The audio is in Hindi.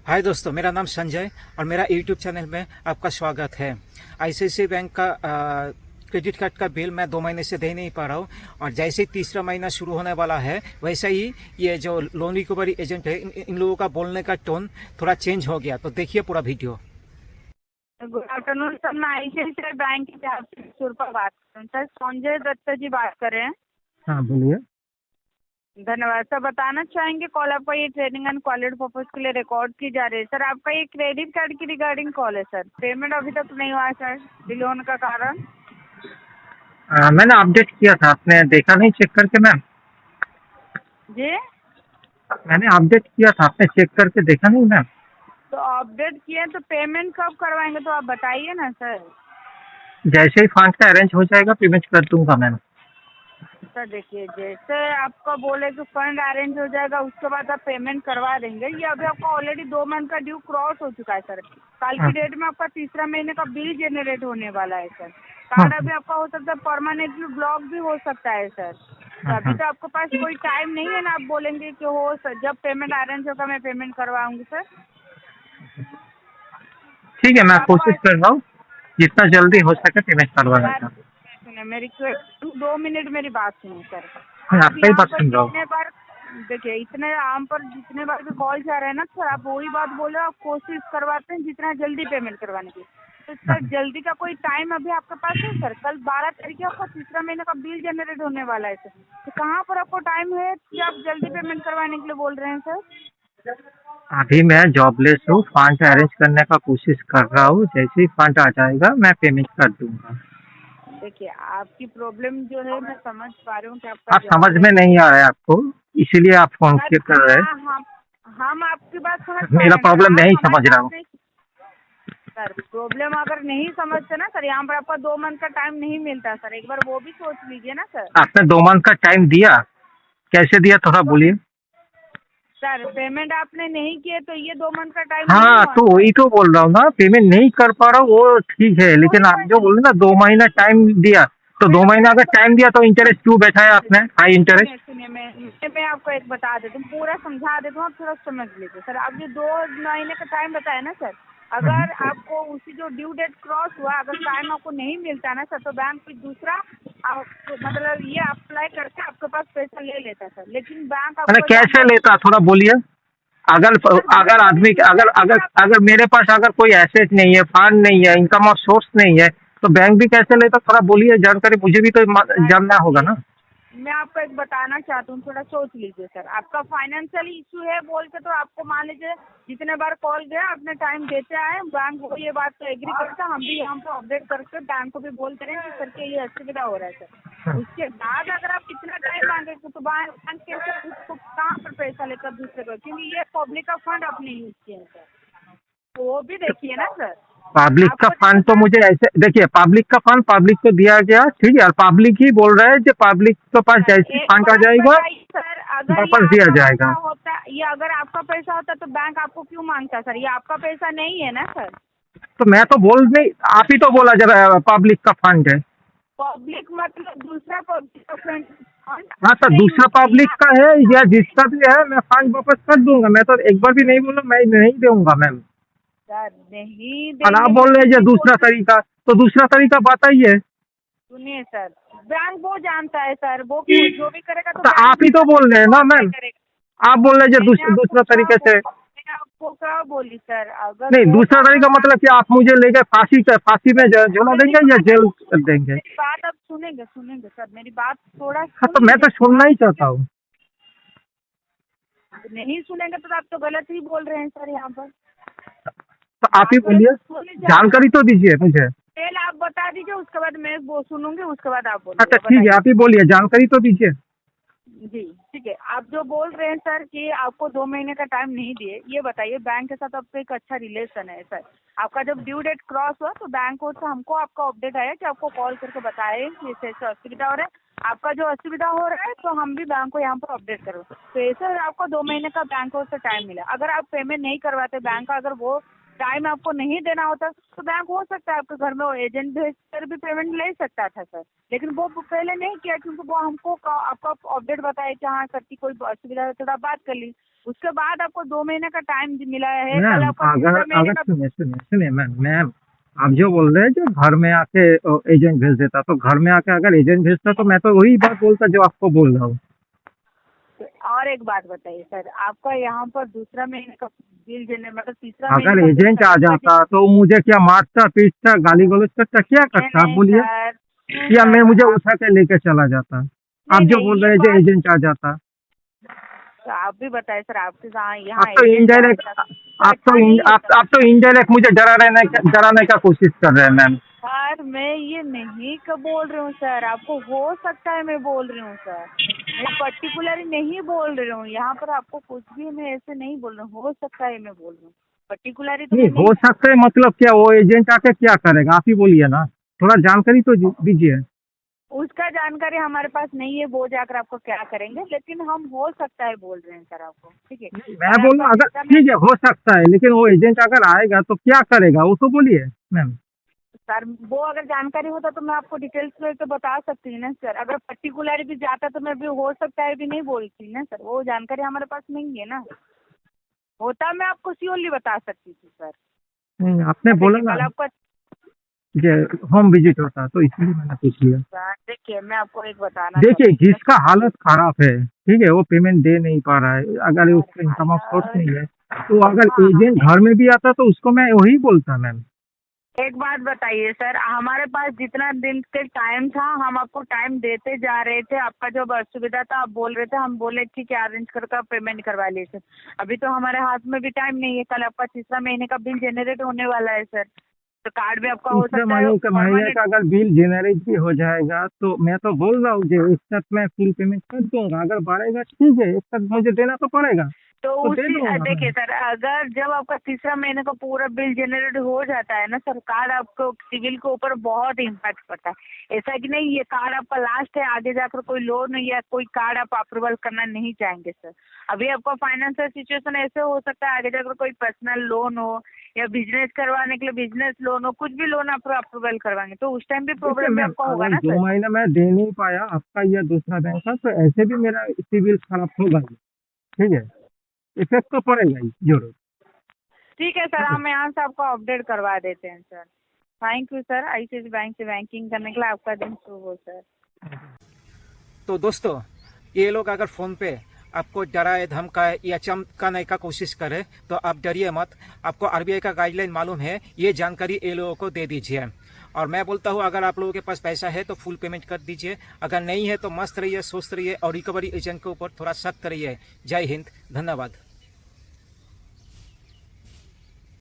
हाय दोस्तों, मेरा नाम संजय और मेरा यूट्यूब चैनल में आपका स्वागत है। आईसीआईसीआई बैंक का क्रेडिट कार्ड का बिल मैं 2 महीने से दे नहीं पा रहा हूँ और जैसे ही तीसरा महीना शुरू होने वाला है वैसे ही ये जो लोन रिकवरी एजेंट है इन लोगों का बोलने का टोन थोड़ा चेंज हो गया। तो देखिए पूरा वीडियो। गुड आफ्टरनून सर, मैं आईसीआईसीआई बैंक की पर बात कर रहा हूँ सर। संजय दत्ता जी बात कर रहे हैं। हाँ बोलिए। धन्यवाद सर। बताना चाहेंगे कॉल आपका ये ट्रेनिंग एंड क्वालिटी पर्पज के लिए रिकॉर्ड की जा रही है सर। आपका ये क्रेडिट कार्ड की रिगार्डिंग कॉल है सर। पेमेंट अभी तक नहीं हुआ है सर, डिले होने का कारण। मैंने अपडेट किया था, आपने देखा नहीं चेक करके मैम? जी, मैंने अपडेट किया था, आपने चेक करके देखा नहीं मैम? तो अपडेट किए तो पेमेंट कब करवाएंगे तो आप बताइए ना सर। जैसे ही फंड का अरेंज हो जाएगा पेमेंट कर दूंगा मैम। सर देखिए, जैसे आपका बोले कि फंड अरेंज हो जाएगा उसके बाद आप पेमेंट करवा देंगे। ये अभी आपका ऑलरेडी 2 मंथ का ड्यू क्रॉस हो चुका है सर। कल की डेट में आपका तीसरा महीने का बिल जनरेट होने वाला है सर। कार्ड अभी आपका हो सकता है परमानेंटली ब्लॉक भी हो सकता है सर। तो अभी तो आपके पास कोई टाइम नहीं है ना, आप बोलेंगे कि हो सर जब पेमेंट अरेंज होगा मैं पेमेंट करवाऊंगी सर। ठीक है, अब मैं आपको कोशिश कर रहा हूँ जितना जल्दी हो सके पेमेंट करवाने का। सुने मेरी 2 मिनट मेरी बात सुनिए सर। मैं आप आपका ही यहाँ बात पर सुन रहा हूँ। जितने बार देखिए, इतने आम पर जितने बार भी कॉल जा रहे हैं ना सर, आप वही बात बोल रहे हो। आप कोशिश करवाते हैं जितना जल्दी पेमेंट करवाने की। तो सर जल्दी का कोई टाइम अभी आपके पास है सर? कल 12 तारीख आपका तीसरा महीने का बिल जनरेट होने वाला है सर। तो कहाँ पर आपको टाइम है कि आप जल्दी पेमेंट करवाने के लिए बोल रहे हैं सर? अभी मैं जॉबलेस हूँ, फंड अरेंज करने का कोशिश कर रहा हूँ। जैसे ही फंड आ जाएगा मैं पेमेंट कर दूंगा। देखिए, आपकी प्रॉब्लम जो है मैं समझ पा रही हूँ कि आपका आप समझ जॉब में नहीं आ रहा है आपको, इसीलिए आप फोन सर। कर रहे हैं। हम आपकी बात समझ पा मेरा रहे हैं सर। प्रॉब्लम आप नहीं हमारी समझ रहा बात हूँ। नहीं सर। प्रॉब्लम अगर नहीं समझते ना सर, यहाँ पर आपका 2 मंथ का टाइम नहीं मिलता सर। एक बार वो भी सोच लीजिए ना सर। आपने 2 मंथ का टाइम दिया, कैसे दिया थोड़ा तो बोलिए। सर पेमेंट आपने नहीं किए तो ये 2 मंथ का टाइम नहीं हाँ हुआ तो सर। वही तो बोल रहा हूँ ना, पेमेंट नहीं कर पा रहा हूँ वो ठीक है, कोई लेकिन आप बात जो नहीं। बोले ना 2 महीना टाइम दिया, तो दो मैं महीना अगर आपको टाइम दिया तो इंटरेस्ट क्यों बैठाया आपने, हाई इंटरेस्ट? सुनिए सुनिए, मैं आपको एक बता देती हूँ, पूरा समझा देती हूँ, आप थोड़ा समझ लीजिए सर। आप जो 2 महीने का टाइम बताया ना सर, अगर आपको उसी जो ड्यू डेट क्रॉस हुआ, अगर टाइम आपको नहीं मिलता ना सर, तो बैंक कोई दूसरा आपको मतलब ये अप्लाई करके आपके पास पैसा ले लेता सर। लेकिन बैंक मैंने आपको यहाँ कैसे पर लेता थोड़ा बोलिए। अगर सर अगर वही आदमी ड्यू अगर डेट अगर आप अगर मेरे पास अगर कोई एसेट नहीं है, फंड नहीं है, इनकम ऑफ सोर्स नहीं है, तो बैंक भी कैसे लेता? थोड़ा बोलिए, जानकारी मुझे भी तो सर जानना होगा देखिए, ना। मैं आपको एक बताना चाहती हूँ, थोड़ा सोच लीजिए सर। आपका फाइनेंशियल इशू है बोल के तो आपको मान लीजिए जितने बार कॉल गया अपने टाइम देते आए, बैंक वो ये बात तो एग्री करता, हम भी यहाँ पर अपडेट करके बैंक को भी बोलते रहे कि सर के ये असुविधा हो रहा है सर। उसके बाद अगर आप इतना टाइम मांगेंगे तो बैंक कैसे उसको कहाँ पर पैसा लेकर दूसरे को, क्योंकि ये पब्लिक का फंड आपने यूज किया है सर। तो वो भी देखिए ना सर। पब्लिक का आपको जैसे फंड तो मुझे ऐसे देखिए, पब्लिक का फंड पब्लिक को दिया गया, ठीक है, और पब्लिक ही बोल रहे हैं कि पब्लिक के पास जैसे ही एक फंड आ बात जाएगा बताइए सर, अगर ये वापस दिया आपका पैसा जाएगा। होता, ये अगर आपका पैसा होता तो बैंक आपको क्यों मांगता सर? ये आपका पैसा नहीं है ना सर। तो मैं तो बोल नहीं, आप ही तो बोला जब पब्लिक का फंड है। पब्लिक मतलब दूसरा पब्लिक का फंड हाँ तो आपने यूज दूसरा पब्लिक किया का है या जिसका भी है, मैं फंड वापस कर दूंगा। मैं तो एक बार भी नहीं बोला मैं नहीं दूंगा मैम। सर। नहीं और आप देंगे मैं बोल रहे भी हैं जो नहीं बोल दूसरा रही। तरीका, तो दूसरा तरीका बताइए। सुनिए सर, बैंक वो जानता है सर, वो जो भी करेगा तो तो बैंक आप ही तो दूसरा बोल रहे हैं तरीका ना अप्लाई मैम, करेगा। आप बोल रहे हैं जो दूसरा तरीके से। मैंने आपको क्या बोली सर, अगर नहीं, वो दूसरा बात तरीका आप मतलब कि आप मुझे लेके फांसी में झुला मेरी देंगे या बात जेल कर देंगे? मेरी बात आप सुनेंगे सर, मेरी बात थोड़ा हाँ सुन तो मैं लीजिए। तो सुनना आप ही चाहता हूँ। नहीं सुनेंगे तो आप तो गलत ही बोल रहे हैं सर यहाँ पर। तो आप ही बात पहले बोलिए, सुन लीजिए आप। जानकारी तो दीजिए मुझे। पहले आप बता दीजिए, उसके बाद मैं वो सुनूंगी, उसके बाद आप अच्छा बोलिएगा। ठीक है, बताइए आप ही बोलिए, जानकारी तो दीजिए। जी। ठीक है, आप जो बोल रहे हैं सर कि आपको 2 महीने का टाइम नहीं दिए, ये बताइए बैंक के साथ आपका एक अच्छा रिलेशन है सर? आपका जब ड्यू डेट क्रॉस हुआ तो बैंक को हमको आपका अपडेट आया कि आपको कॉल करके बताए कि ऐसे ऐसे असुविधा हो रहा है। आपका जो असुविधा हो रहा है तो हम भी बैंक को यहाँ पर अपडेट करो। तो ऐसे आपको 2 महीने का बैंक को टाइम मिला। अगर आप पेमेंट नहीं करवाते बैंक का, अगर वो टाइम आपको नहीं देना होता तो बैंक हो सकता है आपके घर में वो एजेंट भेज कर भी पेमेंट ले सकता था सर। लेकिन वो पहले नहीं किया, क्योंकि वो हमको आपका अपडेट बताया कि हाँ सर की कोई असुविधा है तो आप बात कर ली। उसके बाद आपको 2 महीने का टाइम मिला है, कल मैम आपका अगर तीसरा महीने अगर का। सुनिए सुनिए सुनिए मैम आप जो बोल रहे हैं जो घर में आके एजेंट भेज देता, तो घर में आके अगर एजेंट भेजता तो मैं तो वही बात बोलता जो आपको बोल रहा हूँ। और एक बात बताइए सर, आपका यहाँ पर दूसरा महीने का बिल जनरेट मतलब तीसरा अगर महीने का बिल एजेंट आ कल आपका जाता तो मुझे क्या मारता पीटता गाली गलौज करता, क्या करता आप नहीं बोलिए, सर, नहीं या मैं सर, मुझे आप उठा के लेके चला जाता। आप नहीं जो नहीं बोल ये रहे हैं जो बात एजेंट आ जाता, तो आप भी बताइए सर, आपके यहाँ आप यहाँ तो एजेंट इनडायरेक्ट ऐसा नहीं होता आप तो इनडायरेक्ट मुझे डराने का कोशिश कर रहे हैं मैम। सर। मैं ये नहीं कब बोल रही हूँ सर, आपको हो सकता है मैं बोल रही हूँ सर, मैं पर्टिकुलर नहीं बोल रही हूँ यहाँ पर, आपको कुछ भी मैं ऐसे नहीं बोल रही हूँ, हो सकता है मैं बोल रही हूँ, पर्टिकुलरली तो नहीं मैं नहीं हो बोल सकता है मतलब क्या, वो एजेंट आके क्या करेगा आप ही बोलिए ना, थोड़ा जानकारी तो दीजिए। उसका जानकारी हमारे पास नहीं है, वो जाकर आपको क्या करेंगे, लेकिन हम हो सकता है बोल रहे हैं सर आपको, ठीक है। मैं कल बोल आपका रहा हूँ अगर तीसरा ठीक है हो सकता है, लेकिन वो एजेंट अगर आएगा तो क्या करेगा वो तो बोलिए मैम। सर वो अगर जानकारी होता तो मैं आपको डिटेल्स में तो बता सकती हूँ ना सर, अगर पर्टिकुलर भी जाता तो मैं भी हो सकता है भी नहीं बोलती ना सर, वो जानकारी हमारे पास नहीं है ना, होता मैं आपको श्योरली बता सकती थी सर। नहीं, आपने बोला देखिए ना कल आपका कि होम विजिट होता, तो इसलिए मैंने पूछ लिया। सर, देखिए मैं आपको एक बताना देखिए चाहती हूँ जिसका हालत खराब है, ठीक है, वो पेमेंट दे नहीं पा रहा है, अगर सर, उसका इनकम ऑफ सोर्स हालात नहीं है, तो अगर हाँ हाँ, एजेंट घर में भी आता तो उसको मैं वही बोलता मैम। एक बात बताइए सर, हमारे पास जितना दिन के टाइम था हम आपको टाइम देते जा रहे थे, आपका जो असुविधा था आप बोल रहे थे, हम बोले ठीक है अरेंज करके आप पेमेंट करवा लीजिए। अभी तो हमारे हाथ में भी टाइम नहीं है, कल आपका तीसरा महीने का बिल जनरेट होने वाला है सर, तो कार्ड भी आपका हो तीसरे सकता है महीने परमानेंट। का अगर बिल जेनरेट भी हो जाएगा तो मैं तो बोल रहा हूँ जो एक साथ मैं फुल पेमेंट कर दूंगा, अगर बढ़ेगा ठीक है, एक साथ मुझे देना तो पड़ेगा तो तो दे उसी दूंगा देखिए मैं। सर, अगर जब आपका तीसरा महीने का पूरा बिल जनरेट हो जाता है ना सर, कार्ड आपको सिविल के ऊपर बहुत इम्पैक्ट पड़ता है। ऐसा कि नहीं ये कार्ड आपका लास्ट है, आगे जाकर कोई लोन या कोई कार्ड आप अप्रूवल करना नहीं चाहेंगे सर। अभी आपका फाइनेंशियल सिचुएशन ऐसे हो सकता है आगे जाकर कोई पर्सनल लोन हो या बिजनेस करवाने के लिए बिजनेस लोन हो, कुछ भी लोन आप अप्रूवल करवाएंगे तो उस टाइम भी देखिए प्रॉब्लम भी मैम आपका होगा अगर ना सर। 2 महीने में दे नहीं पाया आपका या दूसरा बैंक का, तो ऐसे भी मेरा सिविल खराब होगा ही, ठीक है, इफेक्ट तो पड़ेगा ही जरूर। ठीक है सर, हम यहाँ से आपको अपडेट करवा देते हैं sir. Thank you sir, ICICI bank से बैंकिंग करने के लिए, आपका दिन शुभ हो सर। तो दोस्तों ये लोग अगर फ़ोन पे आपको डराए धमकाए या चमकाने का कोशिश करे तो आप डरिए मत, आपको आरबीआई का गाइडलाइन मालूम है, ये जानकारी ये लोगों को दे दीजिए। और मैं बोलता हूँ अगर आप लोगों के पास पैसा है तो फुल पेमेंट कर दीजिए, अगर नहीं है तो मस्त रहिए, स्वस्थ रहिए और रिकवरी एजेंट के ऊपर थोड़ा सख्त रहिए। जय हिंद, धन्यवाद।